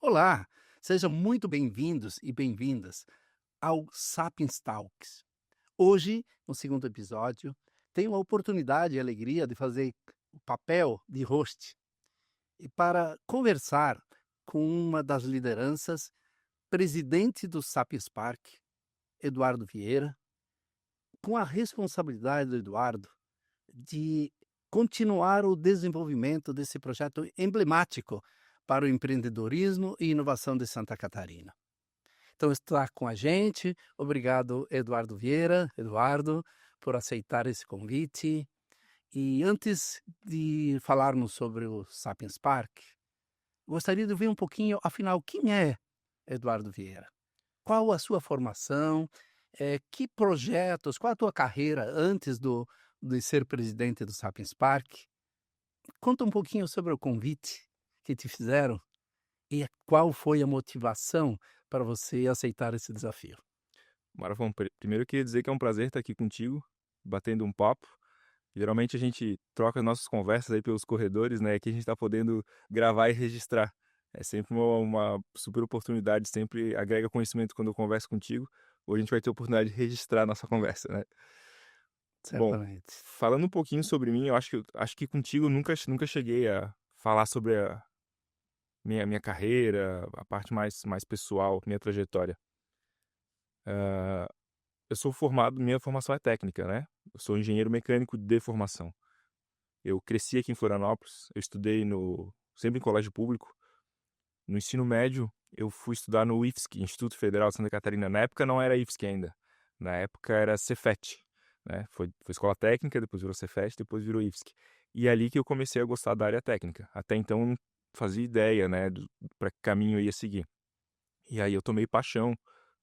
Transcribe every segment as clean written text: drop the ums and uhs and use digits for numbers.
Olá, sejam muito bem-vindos e bem-vindas ao Sapiens Talks. Hoje, no segundo episódio, tenho a oportunidade e a alegria de fazer o papel de host e para conversar com uma das lideranças, presidente do Sapiens Park, Eduardo Vieira, com a responsabilidade do Eduardo de continuar o desenvolvimento desse projeto emblemático para o empreendedorismo e inovação de Santa Catarina. Então, está com a gente. Obrigado, Eduardo Vieira. Eduardo, por aceitar esse convite. E antes de falarmos sobre o Sapiens Park, gostaria de ouvir um pouquinho, afinal, quem é Eduardo Vieira? Qual a sua formação? Que projetos, qual a tua carreira antes de ser presidente do Sapiens Park? Conta um pouquinho sobre o convite que te fizeram e qual foi a motivação para você aceitar esse desafio. Maravilha. Primeiro eu queria dizer que é um prazer estar aqui contigo, batendo um papo. Geralmente a gente troca nossas conversas aí pelos corredores, né? Aqui a gente está podendo gravar e registrar. É sempre uma super oportunidade, sempre agrega conhecimento quando eu converso contigo. Hoje a gente vai ter a oportunidade de registrar a nossa conversa, né? Bom, Certamente. falando um pouquinho sobre mim, eu acho que contigo nunca cheguei a falar sobre a minha carreira, a parte mais pessoal, minha trajetória. Ah, eu sou formado, minha formação é técnica, né? Eu sou engenheiro mecânico de formação. Eu cresci aqui em Florianópolis, eu estudei sempre em colégio público. No ensino médio, eu fui estudar no IFSC, Instituto Federal de Santa Catarina. Na época não era IFSC ainda. Na época era Cefet, né? Foi escola técnica, depois virou Cefet, depois virou IFSC. E é ali que eu comecei a gostar da área técnica. Até então eu não fazia ideia, né, para que caminho eu ia seguir. E aí eu tomei paixão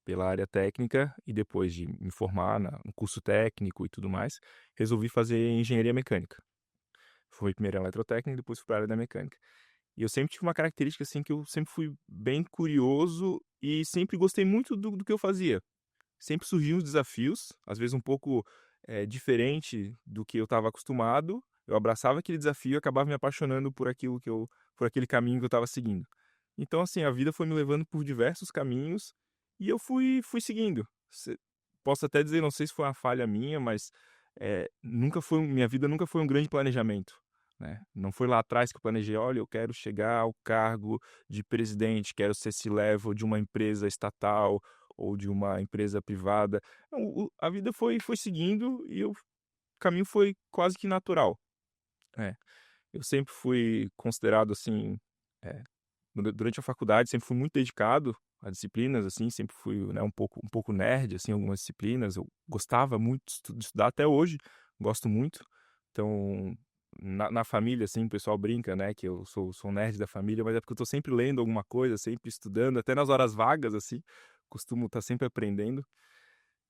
pela área técnica e depois de me formar no curso técnico e tudo mais, resolvi fazer engenharia mecânica. Fui primeiro em eletrotécnica e depois fui para a área da mecânica. E eu sempre tive uma característica assim que eu sempre fui bem curioso e sempre gostei muito do que eu fazia. Sempre surgiam os desafios, às vezes um pouco diferente do que eu estava acostumado. Eu abraçava aquele desafio e acabava me apaixonando por aquele caminho que eu estava seguindo. Então, assim, a vida foi me levando por diversos caminhos e eu fui seguindo. Posso até dizer, não sei se foi uma falha minha, mas minha vida nunca foi um grande planejamento, né? Não foi lá atrás que eu planejei, olha, eu quero chegar ao cargo de presidente, quero ser C-level de uma empresa estatal ou de uma empresa privada. Não, a vida foi seguindo e o caminho foi quase que natural, né? Eu sempre fui considerado assim, eh, durante a faculdade sempre fui muito dedicado a disciplinas, assim, sempre fui, né, um pouco nerd, assim, em algumas disciplinas. Eu gostava muito de estudar, até hoje gosto muito. Então, na família, assim, o pessoal brinca, né, que eu sou nerd da família, mas é porque eu tô sempre lendo alguma coisa, sempre estudando, até nas horas vagas, assim, costumo estar sempre aprendendo.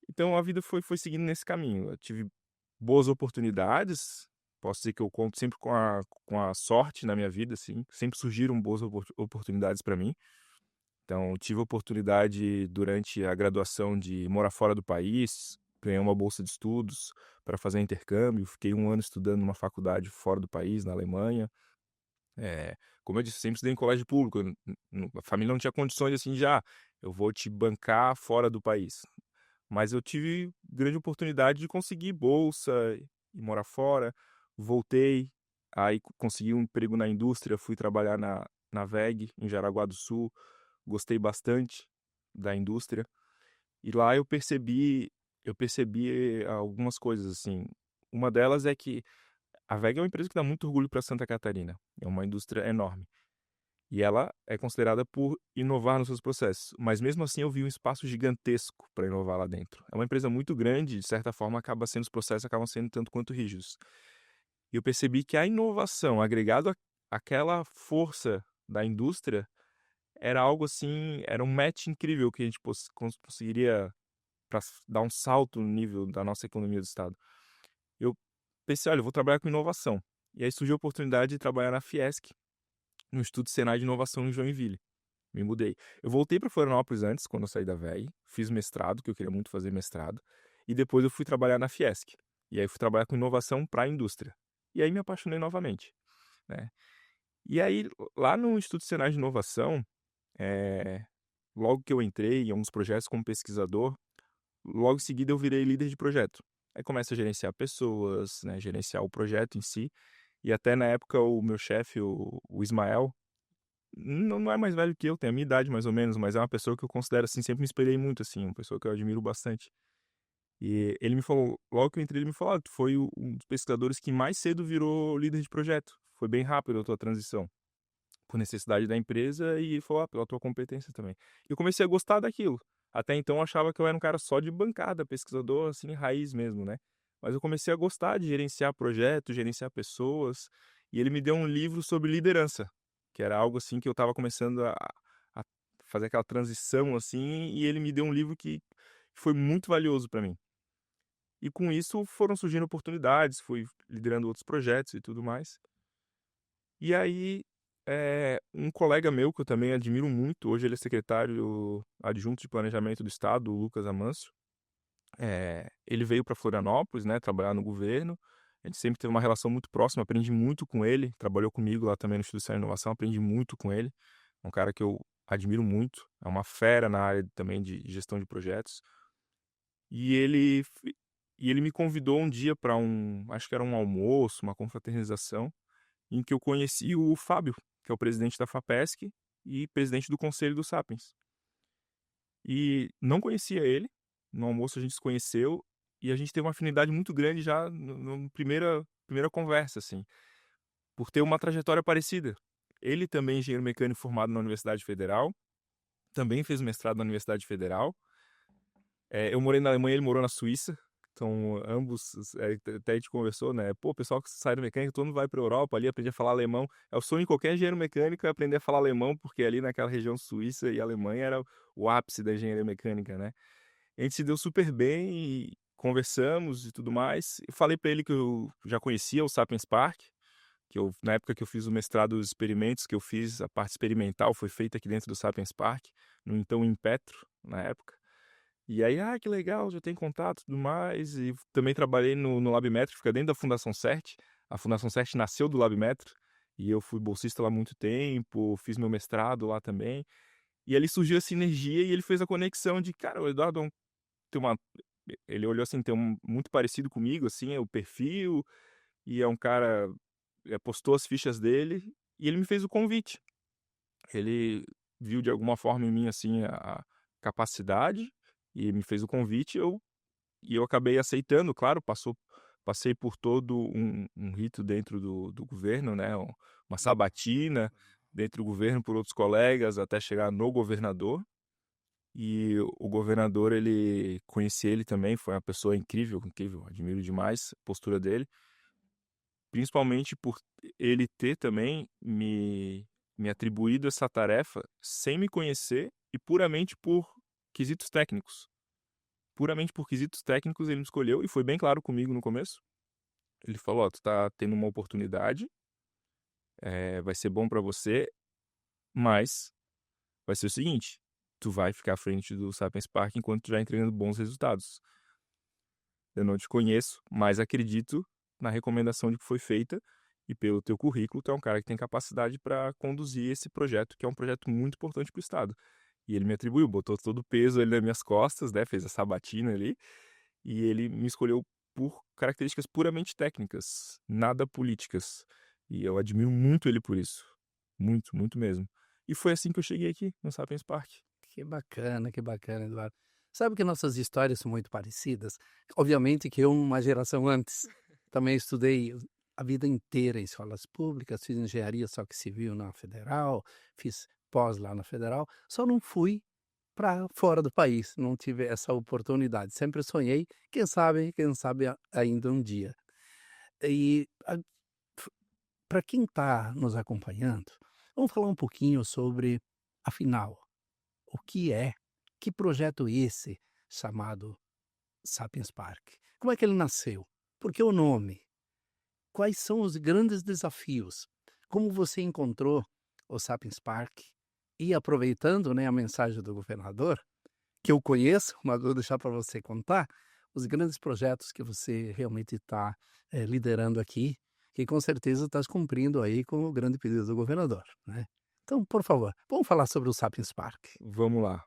Então a vida foi seguindo nesse caminho. Eu tive boas oportunidades, posso dizer que eu conto sempre com a sorte na minha vida, assim, sempre surgiram boas oportunidades para mim. Então, tive a oportunidade durante a graduação de morar fora do país, ganhei uma bolsa de estudos para fazer intercâmbio, fiquei 1 ano estudando numa faculdade fora do país, na Alemanha. Como eu disse, sempre estudei em colégio público, a família não tinha condições assim de: "Ah, eu vou te bancar fora do país". Mas eu tive grande oportunidade de conseguir bolsa e morar fora. Voltei, aí consegui um emprego na indústria, fui trabalhar na WEG, em Jaraguá do Sul, gostei bastante da indústria. E lá eu percebi algumas coisas, assim. Uma delas é que a WEG é uma empresa que dá muito orgulho para Santa Catarina, é uma indústria enorme. E ela é considerada por inovar nos seus processos, mas mesmo assim eu vi um espaço gigantesco para inovar lá dentro. É uma empresa muito grande, de certa forma os processos acabam sendo tanto quanto rígidos. E eu percebi que a inovação agregado àquela força da indústria era algo assim, era um match incrível que a gente conseguiria para dar um salto no nível da nossa economia do estado. Eu pensei: "Olha, eu vou trabalhar com inovação". E aí surgiu a oportunidade de trabalhar na Fiesc, no Instituto Senai de Inovação em Joinville. Me mudei. Eu voltei para Florianópolis antes, quando eu saí da WEG, fiz mestrado, que eu queria muito fazer mestrado, e depois eu fui trabalhar na Fiesc. E aí fui trabalhar com inovação para a indústria. E aí me apaixonei novamente, né. E aí, lá no Instituto Senai de Inovação, Eh, Logo que eu entrei em alguns projetos como pesquisador, logo em seguida eu virei líder de projeto. Aí começa a gerenciar pessoas, né, gerenciar o projeto em si, e até na época o meu chefe, o Ismael, não é mais velho que eu, tem a minha idade mais ou menos, mas é uma pessoa que eu considero, assim, sempre me espelhei muito, assim, uma pessoa que eu admiro bastante. E ele me falou, logo que eu entrei, ele me falou: "Tu foi um dos pesquisadores que mais cedo virou líder de projeto. Foi bem rápido a tua transição, por necessidade da empresa e falou: pela tua competência também". E eu comecei a gostar daquilo. Até então eu achava que eu era um cara só de bancada, pesquisador, assim, raiz mesmo, né. Mas eu comecei a gostar de gerenciar projetos, gerenciar pessoas, e ele me deu um livro sobre liderança, que era algo, assim, que eu estava começando a fazer aquela transição, assim, e ele me deu um livro que foi muito valioso para mim. E com isso foram surgindo oportunidades, fui liderando outros projetos e tudo mais. E aí, um colega meu que eu também admiro muito, hoje ele é secretário adjunto de planejamento do estado, o Lucas Amâncio, ele veio para Florianópolis, né, trabalhar no governo. A gente sempre teve uma relação muito próxima, aprendi muito com ele, trabalhou comigo lá também no Instituto de Inovação, aprendi muito com ele. É um cara que eu admiro muito, é uma fera na área também de gestão de projetos. E ele me convidou um dia para acho que era um almoço, uma confraternização, em que eu conheci o Fábio, que é o presidente da FAPESC e presidente do conselho do Sapiens. E não conhecia ele, no almoço a gente se conheceu e a gente teve uma afinidade muito grande já no primeira conversa, assim, por ter uma trajetória parecida. Ele também é engenheiro mecânico formado na Universidade Federal, também fez mestrado na Universidade Federal. Eu morei na Alemanha, ele morou na Suíça, então ambos, até a gente conversou, né, pô, o pessoal que sai da mecânica, todo mundo vai pra Europa ali, aprende a falar alemão. É o sonho de qualquer engenheiro mecânico é aprender a falar alemão, porque ali naquela região Suíça e Alemanha era o ápice da engenharia mecânica, né. A gente se deu super bem e conversamos e tudo mais. Eu falei pra ele que eu já conhecia o Sapiens Park, que eu na época que eu fiz o mestrado, os experimentos que eu fiz, a parte experimental foi feita aqui dentro do Sapiens Park, no então Inpetro, na época. E aí: "Ah, que legal, já tem contato e tudo mais", e também trabalhei no LabMetro, que fica dentro da Fundação CERT. A Fundação CERT nasceu do LabMetro, e eu fui bolsista lá há muito tempo, fiz meu mestrado lá também. E ali surgiu essa sinergia e ele fez a conexão de: "Cara, o Eduardo tem uma", ele olhou assim, tem muito parecido comigo, assim, é o perfil, e é um cara, postou as fichas dele, e ele me fez o convite. Ele viu de alguma forma em mim, assim, a capacidade, e me fez o convite, e eu acabei aceitando, claro, passei por todo um rito dentro do governo, né, uma sabatina dentro do governo por outros colegas, até chegar no governador. E o governador, ele conheci ele também, foi uma pessoa incrível, incrível, admiro demais a postura dele, principalmente por ele ter também me atribuído essa tarefa sem me conhecer e puramente por quesitos técnicos. Puramente por quesitos técnicos ele me escolheu e foi bem claro comigo no começo. Ele falou: "Ó, tu tá tendo uma oportunidade, vai ser bom pra você, mas vai ser o seguinte, tu vai ficar à frente do Sapiens Park enquanto tu estiver entregando bons resultados. Eu não te conheço, mas acredito na recomendação de que foi feita e pelo teu currículo, tu é um cara que tem capacidade para conduzir esse projeto, que é um projeto muito importante para o estado". E ele me atribuiu, botou todo o peso ali nas minhas costas, né, fez a sabatina ali, e ele me escolheu por características puramente técnicas, nada políticas. E eu admiro muito ele por isso. Muito, muito mesmo. E foi assim que eu cheguei aqui no Sapiens Park. Que bacana, Eduardo. Sabe que nossas histórias são muito parecidas? Obviamente que eu, uma geração antes, também estudei a vida inteira em escolas públicas, fiz engenharia, só que civil na Federal, fiz pós lá na Federal, só não fui para fora do país, não tive essa oportunidade. Sempre sonhei, quem sabe ainda um dia. E para quem está nos acompanhando, vamos falar um pouquinho sobre, afinal, o que é, que projeto esse chamado Sapiens Park? Como é que ele nasceu? Por que o nome? Quais são os grandes desafios? Como você encontrou o Sapiens Park? E aproveitando, né, a mensagem do governador, que eu conheço, mas vou deixar para você contar, os grandes projetos que você realmente está liderando aqui, que com certeza está cumprindo aí com o grande pedido do governador, né? Então, por favor, vamos falar sobre o Sapiens Park. Vamos lá,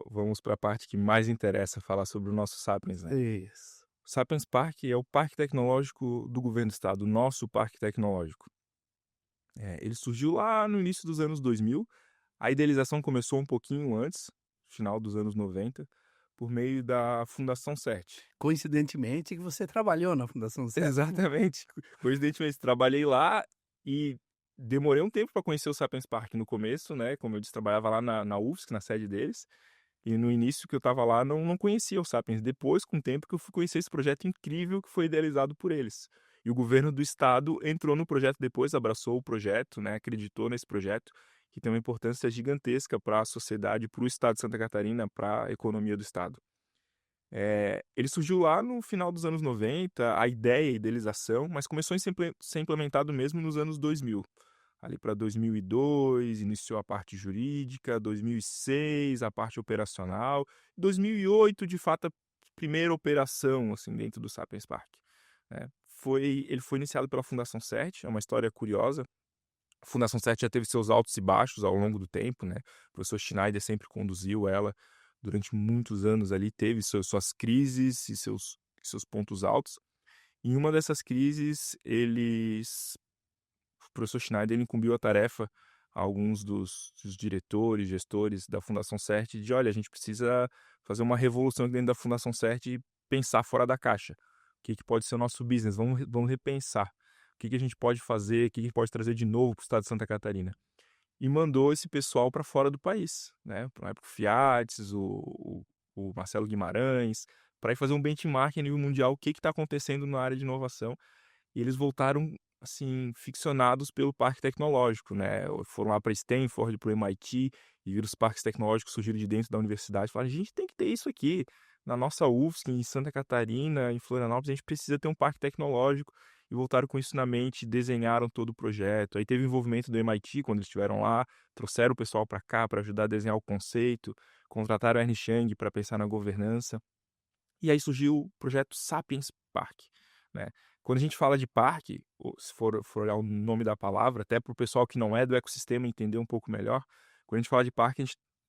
vamos para a parte que mais interessa falar sobre o nosso Sapiens, né. Isso. O Sapiens Park é o parque tecnológico do governo do estado, o nosso parque tecnológico. Ele surgiu lá no início dos anos 2000. A idealização começou um pouquinho antes, final dos anos 90, por meio da Fundação CERT. Coincidentemente que você trabalhou na Fundação CERT. Exatamente. Coincidentemente, trabalhei lá e demorei um tempo para conhecer o Sapiens Park no começo, né, como eu disse, trabalhava lá na UFSC, na sede deles, e no início que eu estava lá não conhecia o Sapiens. Depois, com o tempo, que eu fui conhecer esse projeto incrível que foi idealizado por eles. E o governo do estado entrou no projeto depois, abraçou o projeto, né, acreditou nesse projeto, que tem uma importância gigantesca para a sociedade, para o estado de Santa Catarina, para a economia do estado. Ele surgiu lá no final dos anos 90, a ideia, a idealização, mas começou a ser implementado mesmo nos anos 2000. Ali para 2002, iniciou a parte jurídica, 2006, a parte operacional, 2008, de fato, a primeira operação assim, dentro do Sapiens Park. Né. Ele foi iniciado pela Fundação CERT, é uma história curiosa. A Fundação CERT já teve seus altos e baixos ao longo do tempo, né. O professor Schneider sempre conduziu ela durante muitos anos ali, teve suas crises e seus pontos altos. Em uma dessas crises, o professor Schneider ele incumbiu a tarefa a alguns dos diretores, gestores da Fundação CERT de: "Olha, a gente precisa fazer uma revolução aqui dentro da Fundação CERT e pensar fora da caixa. O que que pode ser o nosso business? Vamos repensar. O que que a gente pode fazer? O que que a gente pode trazer de novo para o estado de Santa Catarina?" E mandou esse pessoal para fora do país, né, na época o Fiates, o Marcelo Guimarães, para ir fazer um benchmark a nível mundial, o que está acontecendo na área de inovação. E eles voltaram, assim, ficcionados pelo parque tecnológico, né, foram lá para Stanford, para o MIT, e viram os parques tecnológicos surgirem de dentro da universidade, falaram: "A gente tem que ter isso aqui, na nossa UFSC, em Santa Catarina, em Florianópolis, a gente precisa ter um parque tecnológico", e voltaram com isso na mente, desenharam todo o projeto. Aí teve o envolvimento do MIT quando eles estiveram lá, trouxeram o pessoal para cá para ajudar a desenhar o conceito, contrataram a Ernst Young para pensar na governança. E aí surgiu o projeto Sapiens Park, né. Quando a gente fala de parque, ou se for olhar o nome da palavra, até para o pessoal que não é do ecossistema entender um pouco melhor, quando a gente fala de parque,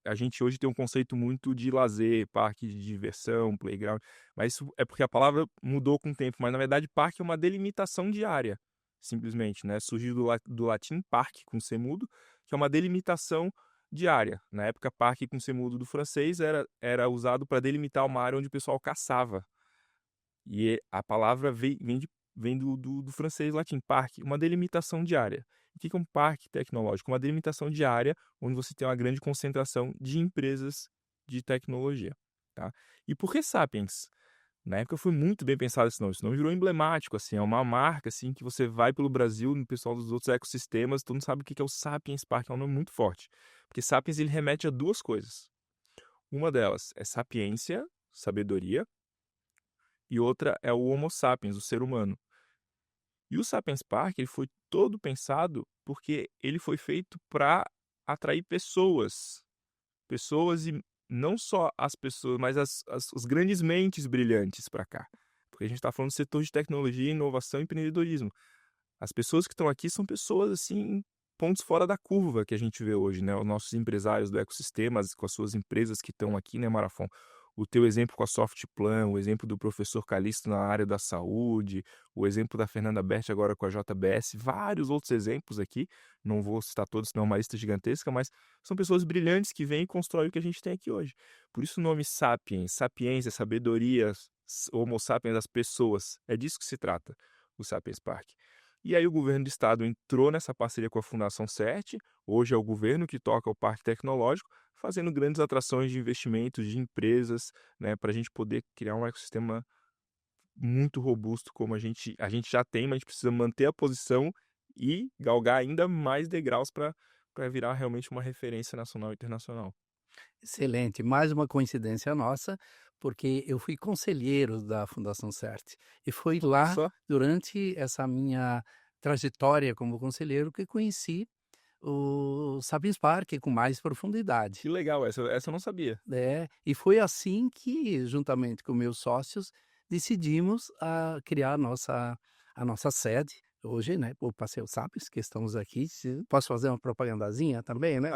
a gente hoje tem um conceito muito de lazer, parque de diversão, playground, mas isso é porque a palavra mudou com o tempo, mas na verdade parque é uma delimitação de área, simplesmente, né, surgiu do latim parque, com C mudo, que é uma delimitação de área. Na época, parque com C mudo do francês era usado para delimitar uma área onde o pessoal caçava. E a palavra vem do francês latim, parque, uma delimitação de área. O que que é um parque tecnológico? Uma delimitação de área onde você tem uma grande concentração de empresas de tecnologia, tá. E por que Sapiens? Na época foi muito bem pensado esse nome virou emblemático, assim, é uma marca, assim, que você vai pelo Brasil, no pessoal dos outros ecossistemas, todo mundo sabe o que que é o Sapiens Park, é um nome muito forte. Porque Sapiens ele remete a 2 coisas. Uma delas é sapiência, sabedoria, e outra é o Homo sapiens, o ser humano. E o Sapiens Park, ele foi todo pensado porque ele foi feito para atrair pessoas. Pessoas e não só as pessoas, mas as grandes mentes brilhantes para cá. Porque a gente está falando do setor de tecnologia, inovação e empreendedorismo. As pessoas que estão aqui são pessoas, assim, pontos fora da curva que a gente vê hoje, né, os nossos empresários do ecossistema, com as suas empresas que estão aqui, né, Marafon. O teu exemplo com a Softplan, o exemplo do professor Calixto na área da saúde, o exemplo da Fernanda Berti agora com a JBS, vários outros exemplos aqui, não vou citar todos, senão é uma lista gigantesca, mas são pessoas brilhantes que vêm e constroem o que a gente tem aqui hoje. Por isso o nome Sapiens, sapiência, sabedoria, Homo sapiens, as pessoas, é disso que se trata, o Sapiens Park. E aí o governo do estado entrou nessa parceria com a Fundação CERT, hoje é o governo que toca o parque tecnológico, fazendo grandes atrações de investimentos de empresas, né, para a gente poder criar um ecossistema muito robusto como a gente já tem, mas a gente precisa manter a posição e galgar ainda mais degraus para virar realmente uma referência nacional e internacional. Excelente, mais uma coincidência nossa, porque eu fui conselheiro da Fundação CERT e foi Olha lá, só, durante essa minha trajetória como conselheiro, que conheci o Sapiens Park com mais profundidade. que legal, essa eu não sabia. E foi assim que, juntamente com meus sócios, decidimos criar a nossa sede, hoje, né, o Passeio Sapiens, que estamos aqui, posso fazer uma propagandazinha também, né?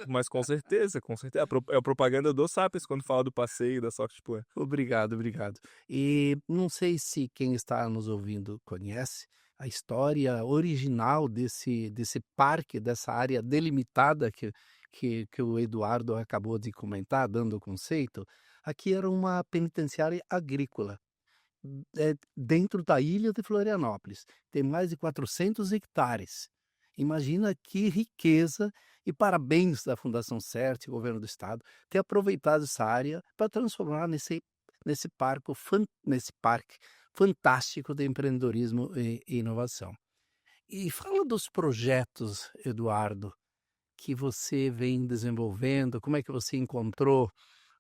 Mas com certeza, com certeza. É a propaganda do Sapiens quando fala do passeio da Softplan. Obrigado, obrigado. E não sei se quem está nos ouvindo conhece a história original desse parque, dessa área delimitada que o Eduardo acabou de comentar, dando o conceito. Aqui era uma penitenciária agrícola, dentro da ilha de Florianópolis. Tem mais de 400 hectares. Imagina que riqueza, e parabéns da Fundação CERT, governo do estado, ter aproveitado essa área para transformar nesse parque fantástico de empreendedorismo e inovação. E fala dos projetos, Eduardo, que você vem desenvolvendo, como é que você encontrou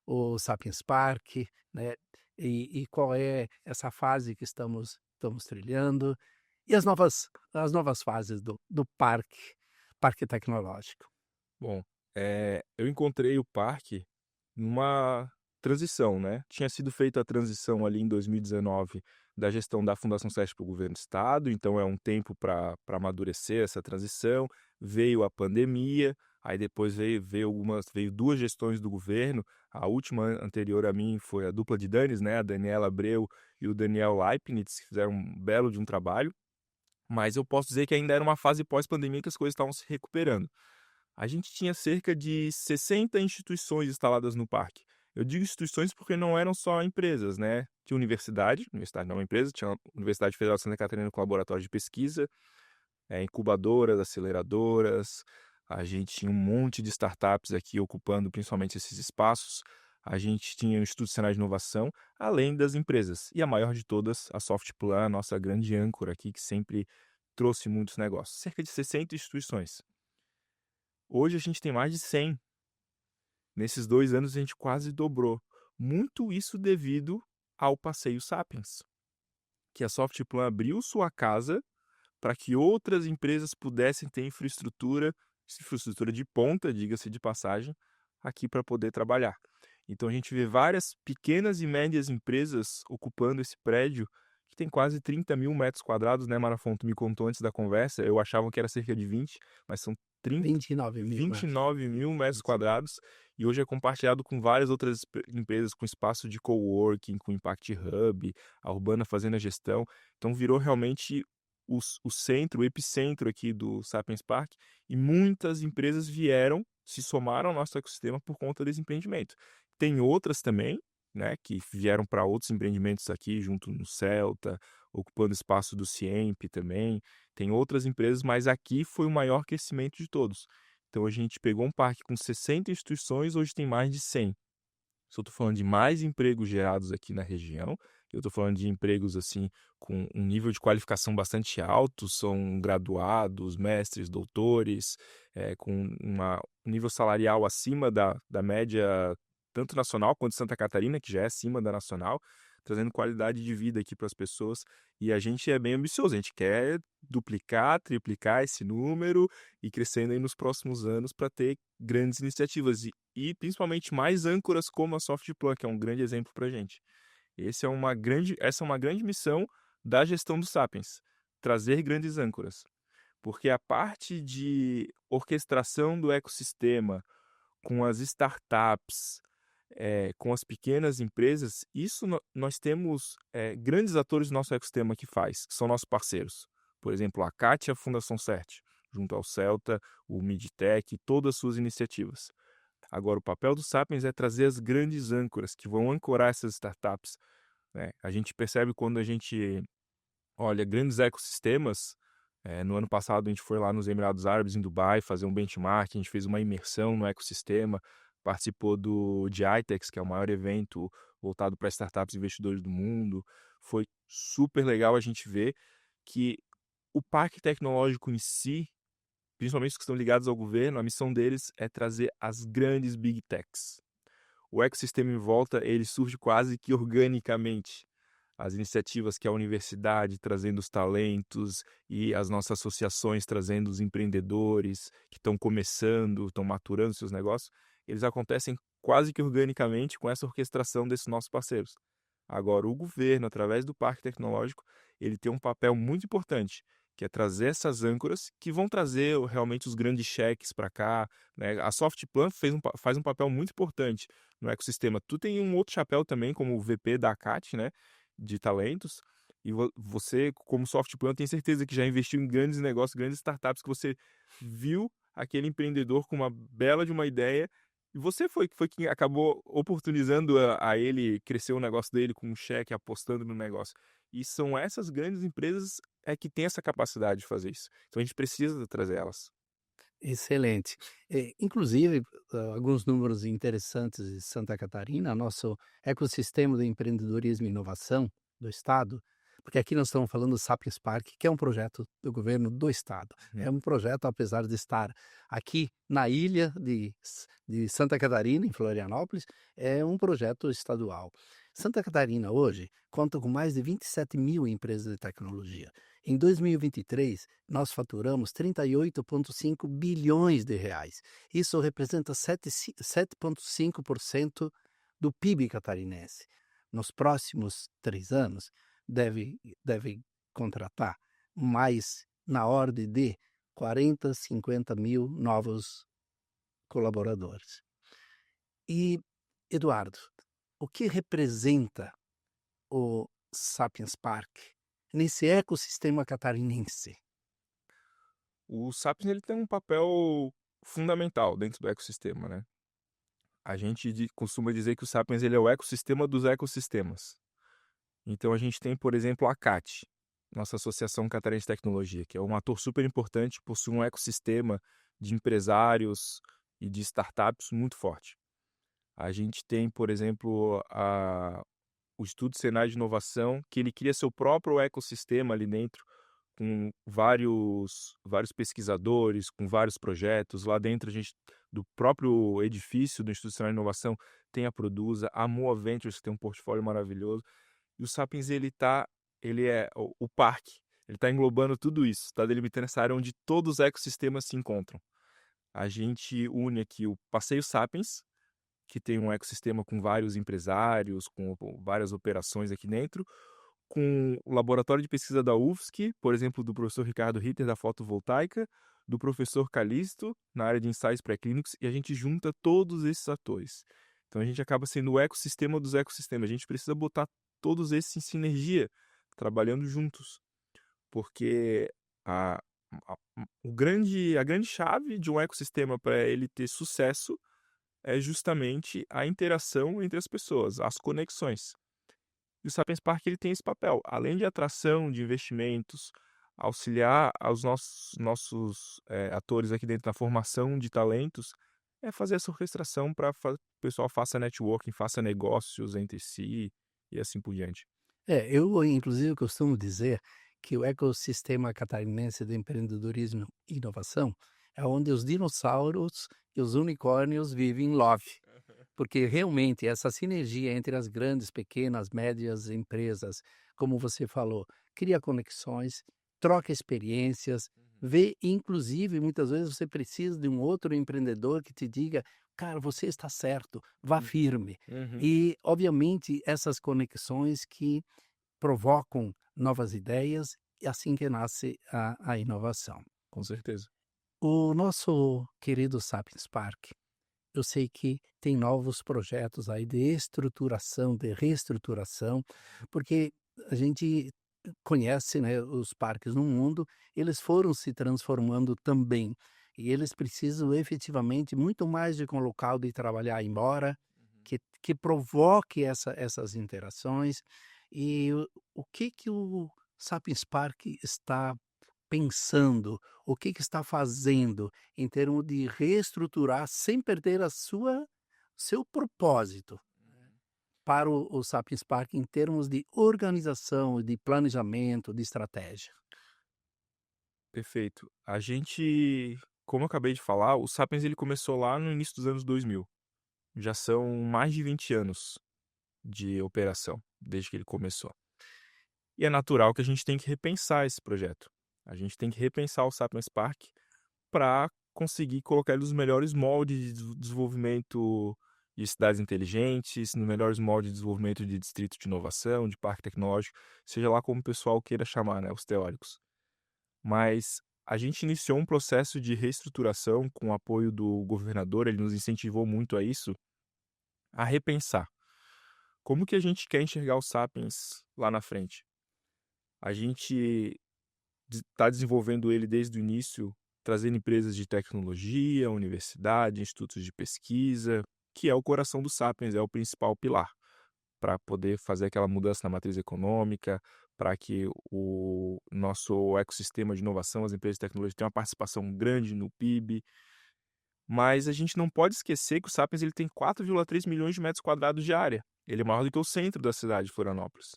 o Sapiens Park, né? E qual é essa fase que estamos trilhando, e as novas fases do parque tecnológico. Bom, eu encontrei o parque numa transição, né. Tinha sido feita a transição ali em 2019 da gestão da Fundação Sesc para o governo do estado, então é um tempo para amadurecer essa transição. Veio a pandemia, aí depois veio 2 gestões do governo. A última anterior a mim foi a dupla de Danes, né, a Daniela Abreu e o Daniel Leibnitz, que fizeram um belo de um trabalho, mas eu posso dizer que ainda era uma fase pós-pandemia que as coisas estavam se recuperando. A gente tinha cerca de 60 instituições instaladas no parque. Eu digo instituições porque não eram só empresas, né? Tinha universidade não é uma empresa, tinha a Universidade Federal de Santa Catarina com laboratório de pesquisa, incubadoras, aceleradoras, a gente tinha um monte de startups aqui ocupando principalmente esses espaços, a gente tinha o Instituto Senai de Inovação, além das empresas. E a maior de todas, a Softplan, a nossa grande âncora aqui, que sempre trouxe muitos negócios. Cerca de 60 instituições. Hoje a gente tem mais de 100. Nesses 2 anos a gente quase dobrou. Muito isso devido ao Passeio Sapiens, que a Softplan abriu sua casa para que outras empresas pudessem ter infraestrutura de ponta, diga-se de passagem, aqui para poder trabalhar. Então a gente vê várias pequenas e médias empresas ocupando esse prédio, que tem quase 30.000 metros quadrados, né, Marafon? Tu me contou antes da conversa, eu achava que era cerca de 20, mas são 29.000 metros. 29.000 metros quadrados, e hoje é compartilhado com várias outras empresas com espaço de coworking, com Impact Hub, a Urbana fazendo a gestão. Então virou realmente o centro, o epicentro aqui do Sapiens Park, e muitas empresas se somaram ao nosso ecossistema por conta desse empreendimento. Tem outras também, né, que vieram para outros empreendimentos aqui, junto no Celta, ocupando espaço do Ciemp também. Tem outras empresas, mas aqui foi o maior crescimento de todos. Então a gente pegou um parque com 60 instituições, hoje tem mais de 100. Se eu estou falando de mais empregos gerados aqui na região, eu estou falando de empregos assim com um nível de qualificação bastante alto, são graduados, mestres, doutores, com um nível salarial acima da média tanto nacional quanto de Santa Catarina, que já é acima da nacional, trazendo qualidade de vida aqui para as pessoas. E a gente é bem ambicioso, a gente quer duplicar, triplicar esse número e crescendo aí nos próximos anos para ter grandes iniciativas e principalmente mais âncoras como a Softplan, que é um grande exemplo para a gente. Essa é uma grande missão da gestão do Sapiens, trazer grandes âncoras, porque a parte de orquestração do ecossistema com as startups, com as pequenas empresas, isso nós temos grandes atores do nosso ecossistema que são nossos parceiros. Por exemplo, a CAT e a Fundação CERT, junto ao Celta, o Midtech e todas as suas iniciativas. Agora, o papel do Sapiens é trazer as grandes âncoras que vão ancorar essas startups, né? A gente percebe quando a gente olha grandes ecossistemas. No ano passado a gente foi lá nos Emirados Árabes, em Dubai, fazer um benchmark, a gente fez uma imersão no ecossistema, participou do GITEX, que é o maior evento voltado para startups e investidores do mundo. Foi super legal a gente ver que o parque tecnológico em si, principalmente os que estão ligados ao governo, a missão deles é trazer as grandes big techs. O ecossistema em volta, ele surge quase que organicamente. As iniciativas que a universidade trazendo os talentos e as nossas associações trazendo os empreendedores que estão começando, estão maturando seus negócios, eles acontecem quase que organicamente com essa orquestração desses nossos parceiros. Agora, o governo, através do Parque Tecnológico, ele tem um papel muito importante, que é trazer essas âncoras que vão trazer realmente os grandes cheques para cá, né? A Softplan faz um papel muito importante no ecossistema. Tu tem um outro chapéu também, como o VP da ACAT, né, de talentos, e você, como Softplan, tem certeza que já investiu em grandes negócios, grandes startups, que você viu aquele empreendedor com uma bela de uma ideia e você foi quem acabou oportunizando a ele crescer o negócio dele com um cheque, apostando no negócio. E são essas grandes empresas que têm essa capacidade de fazer isso. Então a gente precisa trazer elas. Excelente. Inclusive, alguns números interessantes de Santa Catarina, nosso ecossistema de empreendedorismo e inovação do estado, porque aqui nós estamos falando do Sapiens Park, que é um projeto do governo do estado. Uhum. É um projeto, apesar de estar aqui na ilha de Santa Catarina, em Florianópolis, é um projeto estadual. Santa Catarina hoje conta com mais de 27 mil empresas de tecnologia. Em 2023, nós faturamos 38,5 bilhões de reais. Isso representa 7,5% do PIB catarinense. Nos próximos 3 anos, deve contratar mais na ordem de 40, 50 mil novos colaboradores. E, Eduardo, o que representa o Sapiens Park nesse ecossistema catarinense? O Sapiens ele tem um papel fundamental dentro do ecossistema, né? A gente costuma dizer que o Sapiens ele é o ecossistema dos ecossistemas. Então a gente tem, por exemplo, a CAT, nossa Associação Catarinense de Tecnologia, que é um ator super importante, possui um ecossistema de empresários e de startups muito forte. A gente tem, por exemplo, o Estudo Senai de Inovação, que ele cria seu próprio ecossistema ali dentro, com vários pesquisadores, com vários projetos. Lá dentro, a gente, do próprio edifício do Instituto Senai de Inovação, tem a Produza, a Moa Ventures, que tem um portfólio maravilhoso. E o Sapiens, ele é o parque, ele está englobando tudo isso, está delimitando essa área onde todos os ecossistemas se encontram. A gente une aqui o Passeio Sapiens, que tem um ecossistema com vários empresários, com várias operações aqui dentro, com o laboratório de pesquisa da UFSC, por exemplo, do professor Ricardo Ritter, da fotovoltaica, do professor Calixto, na área de ensaios pré-clínicos, e a gente junta todos esses atores. Então a gente acaba sendo o ecossistema dos ecossistemas. A gente precisa botar todos esses em sinergia, trabalhando juntos, porque a, a, a grande chave de um ecossistema para ele ter sucesso é justamente a interação entre as pessoas, as conexões. E o Sapiens Park ele tem esse papel, além de atração de investimentos, auxiliar aos nossos atores aqui dentro na formação de talentos, é fazer essa orquestração para o pessoal faça networking, faça negócios entre si e assim por diante. Eu inclusive costumo dizer que o ecossistema catarinense de empreendedorismo e inovação é onde os dinossauros e os unicórnios vivem em love, porque realmente essa sinergia entre as grandes, pequenas, médias empresas, como você falou, cria conexões, troca experiências, vê inclusive muitas vezes você precisa de um outro empreendedor que te diga: "Cara, você está certo, vá firme". Uhum. E obviamente essas conexões que provocam novas ideias e assim que nasce a inovação. Com certeza. O nosso querido Sapiens Park, eu sei que tem novos projetos aí de estruturação, de reestruturação, porque a gente conhece, né, os parques no mundo, eles foram se transformando também. E eles precisam efetivamente muito mais de que um local de trabalhar embora, que provoque essas interações. E o que que o Sapiens Park está pensando, o que que está fazendo em termos de reestruturar sem perder a sua seu propósito para o Sapiens Park em termos de organização, de planejamento, de estratégia? Perfeito. A gente, como eu acabei de falar, o Sapiens ele começou lá no início dos anos 2000. Já são mais de 20 anos de operação, desde que ele começou. E é natural que a gente tem que repensar esse projeto. A gente tem que repensar o Sapiens Park para conseguir colocar ele nos melhores moldes de desenvolvimento de cidades inteligentes, nos melhores moldes de desenvolvimento de distrito de inovação, de parque tecnológico, seja lá como o pessoal queira chamar, né, os teóricos. mas a gente iniciou um processo de reestruturação com o apoio do governador, ele nos incentivou muito a isso, a repensar. Como que a gente quer enxergar o Sapiens lá na frente? A gente está desenvolvendo ele desde o início, trazendo empresas de tecnologia, universidade, institutos de pesquisa, que é o coração do Sapiens, é o principal pilar, para poder fazer aquela mudança na matriz econômica, para que o nosso ecossistema de inovação, as empresas de tecnologia tenham uma participação grande no PIB. Mas a gente não pode esquecer que o Sapiens ele tem 4,3 milhões de metros quadrados de área. Ele é maior do que o centro da cidade de Florianópolis.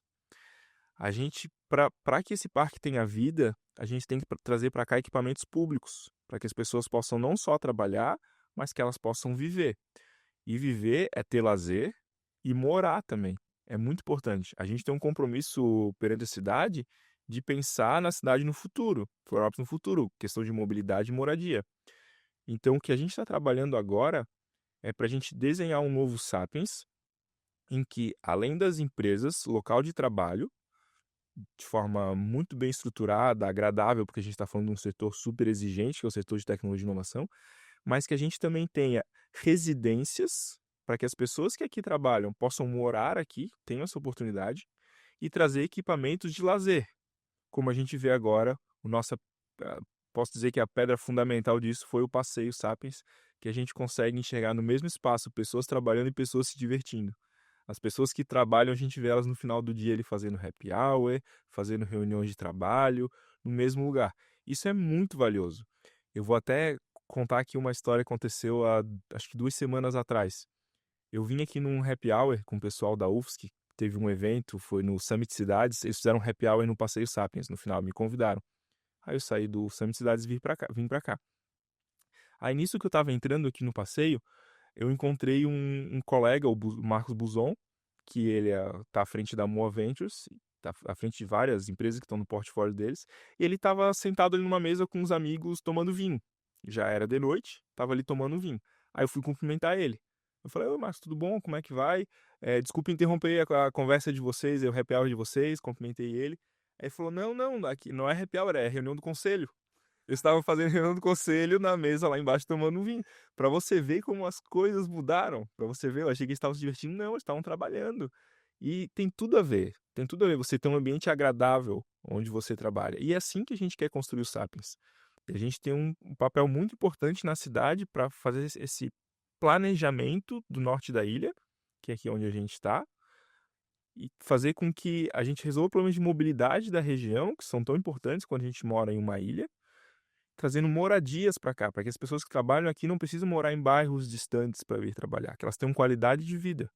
A gente, para que esse parque tenha vida, a gente tem que trazer para cá equipamentos públicos, para que as pessoas possam não só trabalhar, mas que elas possam viver. E viver é ter lazer e morar também. É muito importante. A gente tem um compromisso perante a cidade de pensar na cidade no futuro, Florianópolis no futuro, questão de mobilidade e moradia. Então, o que a gente está trabalhando agora é para a gente desenhar um novo Sapiens, em que, além das empresas, local de trabalho, de forma muito bem estruturada, agradável, porque a gente está falando de um setor super exigente, que é o setor de tecnologia e inovação, mas que a gente também tenha residências para que as pessoas que aqui trabalham possam morar aqui, tenham essa oportunidade, e trazer equipamentos de lazer. Como a gente vê agora, ah, posso dizer que a pedra fundamental disso foi o Passeio Sapiens, que a gente consegue enxergar no mesmo espaço pessoas trabalhando e pessoas se divertindo. As pessoas que trabalham, a gente vê elas no final do dia ali fazendo happy hour, fazendo reuniões de trabalho, no mesmo lugar. Isso é muito valioso. Eu vou até contar aqui uma história que aconteceu há, acho que 2 semanas atrás. Eu vim aqui num happy hour com o pessoal da UFSC, teve um evento, foi no Summit Cidades, eles fizeram um happy hour no Passeio Sapiens, no final me convidaram. Aí eu saí do Summit Cidades e vim pra cá. Aí nisso que eu tava entrando aqui no passeio, eu encontrei um colega, o Marcos Buzon, que ele tá à frente da Moa Ventures, tá à frente de várias empresas que estão no portfólio deles, e ele estava sentado ali numa mesa com uns amigos tomando vinho. Já era de noite, estava ali tomando vinho. Aí eu fui cumprimentar ele. Eu falei: oi, Marcos, tudo bom? Como é que vai? Desculpa interromper a conversa de vocês, o happy hour de vocês, cumprimentei ele. Aí ele falou: não, não, aqui não é happy hour, é reunião do conselho. Eles estavam fazendo reunião do conselho na mesa lá embaixo tomando um vinho. Pra você ver como as coisas mudaram. Pra você ver, eu achei que eles estavam se divertindo. Não, eles estavam trabalhando. E tem tudo a ver. Tem tudo a ver. Você ter um ambiente agradável onde você trabalha. E é assim que a gente quer construir o Sapiens. E a gente tem um papel muito importante na cidade para fazer esse planejamento do norte da ilha, que é aqui onde a gente está, e fazer com que a gente resolva problemas de mobilidade da região, que são tão importantes quando a gente mora em uma ilha, trazendo moradias para cá, para que as pessoas que trabalham aqui não precisem morar em bairros distantes para vir trabalhar, que elas tenham qualidade de vida,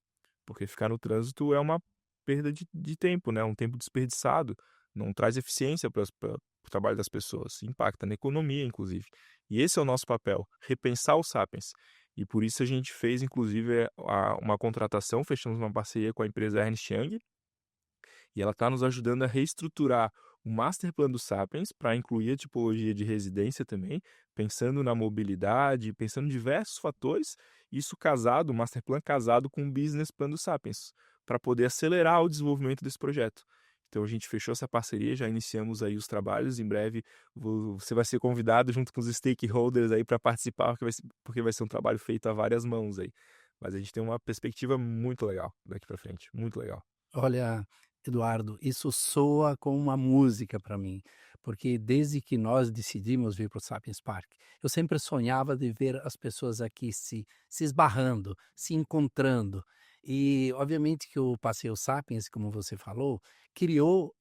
porque ficar no trânsito é uma perda de tempo, né? Um tempo desperdiçado, não traz eficiência para o trabalho das pessoas, impacta na economia, inclusive. E esse é o nosso papel, repensar os Sapiens. E por isso a gente fez, inclusive, uma contratação, fechamos uma parceria com a empresa Ernst Young, e ela está nos ajudando a reestruturar o master plan do Sapiens para incluir a tipologia de residência também, pensando na mobilidade, pensando em diversos fatores, isso casado, o master plan casado com o business plan do Sapiens, para poder acelerar o desenvolvimento desse projeto. Então a gente fechou essa parceria, já iniciamos aí os trabalhos, em breve você vai ser convidado junto com os stakeholders aí para participar, porque vai ser um trabalho feito a várias mãos aí. Mas a gente tem uma perspectiva muito legal daqui para frente, muito legal. Olha, Eduardo, isso soa como uma música para mim, porque desde que nós decidimos vir para o Sapiens Park, eu sempre sonhava de ver as pessoas aqui se esbarrando, se encontrando. E, obviamente, que o Passeio Sapiens, como você falou, criou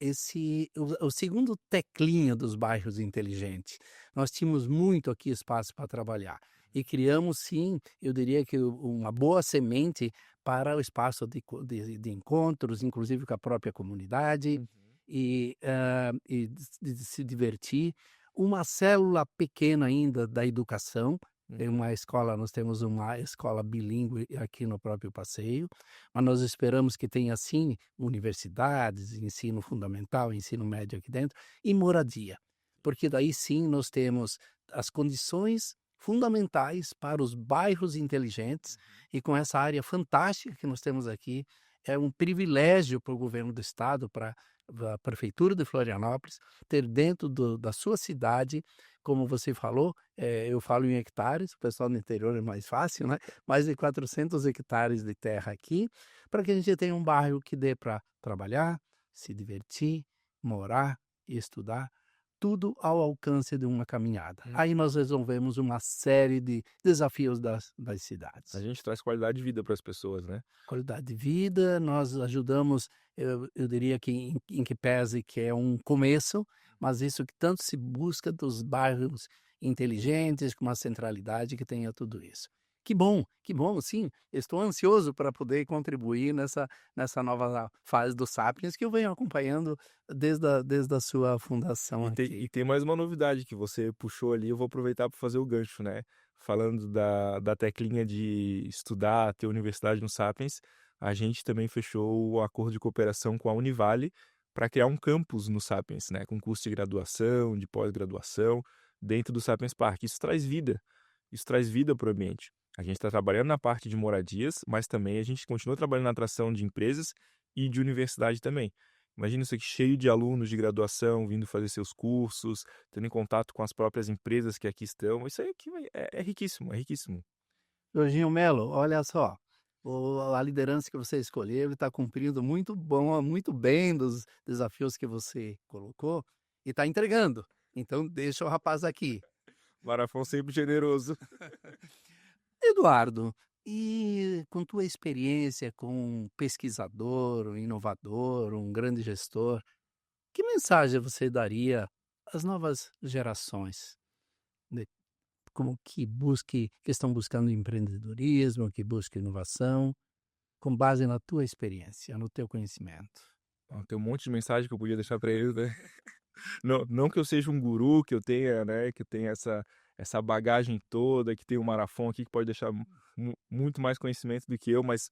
o segundo teclinho dos bairros inteligentes. Nós tínhamos muito aqui espaço para trabalhar. E criamos, sim, eu diria que uma boa semente para o espaço de encontros, inclusive com a própria comunidade, Uhum. e de se divertir. Uma célula pequena ainda da educação, tem Uhum. uma escola, nós temos uma escola bilíngue aqui no próprio passeio, mas nós esperamos que tenha, sim, universidades, ensino fundamental, ensino médio aqui dentro, e moradia, porque daí sim nós temos as condições fundamentais para os bairros inteligentes, e com essa área fantástica que nós temos aqui, é um privilégio para o governo do estado para a prefeitura de Florianópolis ter dentro da sua cidade, como você falou, eu falo em hectares, o pessoal do interior é mais fácil, né? Mais de 400 hectares de terra aqui, para que a gente tenha um bairro que dê para trabalhar, se divertir, morar e estudar, tudo ao alcance de uma caminhada. Hum. Aí nós resolvemos uma série de desafios das A cidades. gente traz qualidade de vida para as pessoas, né? Qualidade de vida, nós ajudamos, eu diria que em que pese que é um começo, mas isso que tanto se busca dos bairros inteligentes, com uma centralidade que tenha tudo isso. Que bom, sim, estou ansioso para poder contribuir nessa nova fase do Sapiens que eu venho acompanhando desde a sua fundação E aqui. tem mais uma novidade que você puxou ali, eu vou aproveitar para fazer o gancho, né? Falando da teclinha de estudar, ter universidade no Sapiens, a gente também fechou o acordo de cooperação com a Univale para criar um campus no Sapiens, né? Com curso de graduação, de pós-graduação, dentro do Sapiens Park. Isso traz vida para o ambiente. A gente está trabalhando na parte de moradias, mas também a gente continua trabalhando na atração de empresas e de universidade também. Imagina isso aqui cheio de alunos de graduação vindo fazer seus cursos, tendo em contato com as próprias empresas que aqui estão. Isso aí aqui é riquíssimo, é riquíssimo. Jorginho Melo, olha só, a liderança que você escolheu está cumprindo muito bem dos desafios que você colocou e está entregando. Então deixa o rapaz aqui. Marafon sempre generoso. Eduardo, e com tua experiência como um pesquisador, um inovador, um grande gestor, que mensagem você daria às novas gerações, né, como que estão buscando empreendedorismo, que buscam inovação? Com base na tua experiência, no teu conhecimento. Ó, tem um monte de mensagem que eu podia deixar para eles, né? Não que eu seja um guru, que eu tenha, né, que eu tenha essa bagagem toda, que tem o Marafon aqui que pode deixar muito mais conhecimento do que eu, mas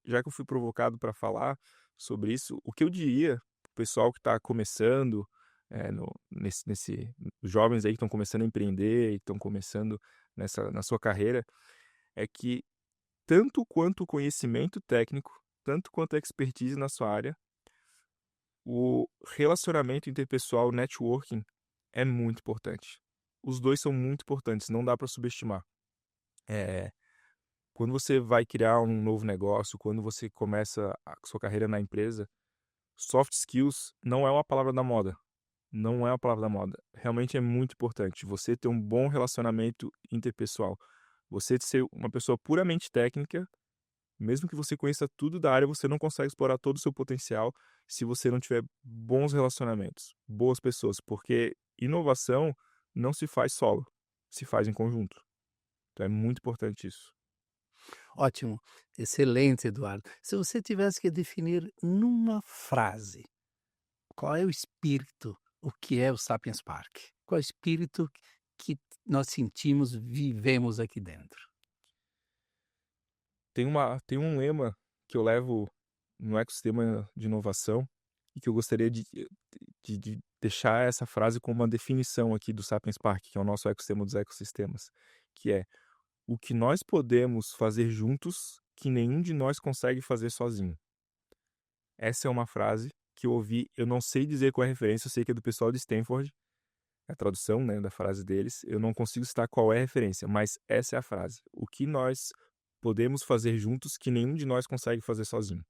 já que eu fui provocado para falar sobre isso, o que eu diria pro pessoal que está começando, os jovens aí que estão começando a empreender e estão começando na sua carreira, é que tanto quanto o conhecimento técnico, tanto quanto a expertise na sua área, o relacionamento interpessoal, networking, é muito importante. Os 2 são muito importantes, não dá para subestimar. Eh, Quando você vai criar um novo negócio, quando você começa a sua carreira na empresa, soft skills não é uma palavra da moda, não é uma palavra da moda. Realmente é muito importante você ter um bom relacionamento interpessoal. Você ser uma pessoa puramente técnica, mesmo que você conheça tudo da área, você não consegue explorar todo o seu potencial se você não tiver bons relacionamentos, boas pessoas, porque inovação não se faz solo, se faz em conjunto. Então é muito importante isso. Ótimo, excelente, Eduardo. Se você tivesse que definir numa frase, qual é o espírito, o que é o Sapiens Park? Qual é o espírito que nós sentimos, vivemos aqui dentro? Tem um lema que eu levo no ecossistema de inovação e que eu gostaria de deixar essa frase como uma definição aqui do Sapiens Park, que é o nosso ecossistema dos ecossistemas, que é: "O que nós podemos fazer juntos que nenhum de nós consegue fazer sozinho". Essa é uma frase que eu ouvi, eu não sei dizer qual é a referência, eu sei que é do pessoal de Stanford, a tradução, né, da frase deles, eu não consigo citar qual é a referência, mas essa é a frase: "O que nós podemos fazer juntos que nenhum de nós consegue fazer sozinho".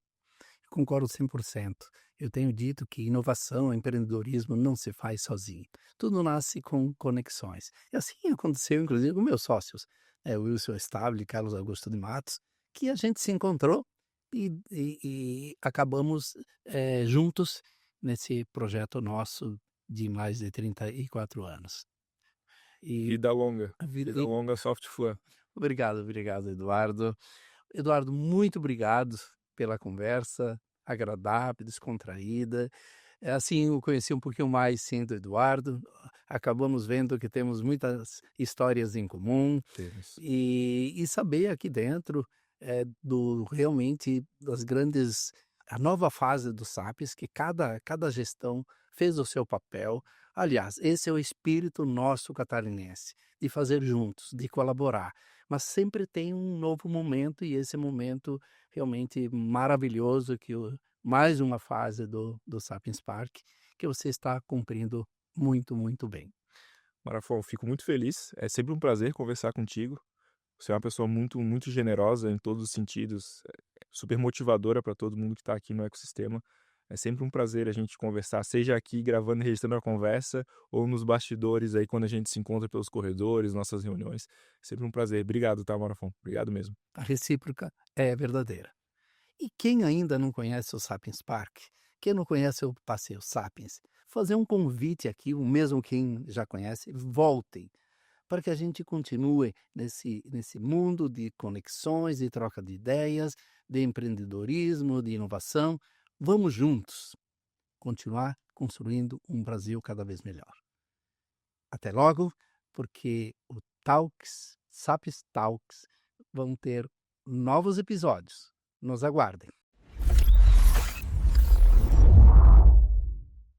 Concordo 100%. Eu tenho dito que inovação, empreendedorismo não se faz sozinho. Tudo nasce com conexões. E assim aconteceu, inclusive, com meus sócios, Wilson Stable e Carlos Augusto de Matos, que a gente se encontrou e acabamos juntos nesse projeto nosso de mais de 34 anos. E, Vida longa, a vida- vida e- longa Softflan. obrigado, Eduardo. Eduardo, muito obrigado pela conversa agradável, descontraída. Assim, eu conheci um pouquinho mais, sim, do Eduardo. Acabamos vendo que temos muitas histórias em comum Temos. e saber aqui dentro do realmente das grandes a nova fase do Sapiens, que cada gestão fez o seu papel. Aliás, esse é o espírito nosso catarinense, de fazer juntos, de colaborar. Mas sempre tem um novo momento e esse momento realmente maravilhoso que mais uma fase do Sapiens Park que você está cumprindo muito, muito bem. Marafon, fico muito feliz. É sempre um prazer conversar contigo. Você é uma pessoa muito, muito generosa em todos os sentidos, super motivadora para todo mundo que está aqui no ecossistema. É sempre um prazer a gente conversar, seja aqui gravando e registrando a conversa, ou nos bastidores aí quando a gente se encontra pelos corredores, nossas reuniões. Sempre um prazer. Obrigado, tá, Marafon? Obrigado mesmo. A recíproca é verdadeira. E quem ainda não conhece o Sapiens Park, quem não conhece o Passeio Sapiens, fazer um convite aqui, o mesmo quem já conhece, voltem, para que a gente continue nesse mundo de conexões, de troca de ideias, de empreendedorismo, de inovação. Vamos juntos continuar construindo um Brasil cada vez melhor. Até logo, porque o Talks, Sapiens Talks, vão ter novos episódios. Nos aguardem.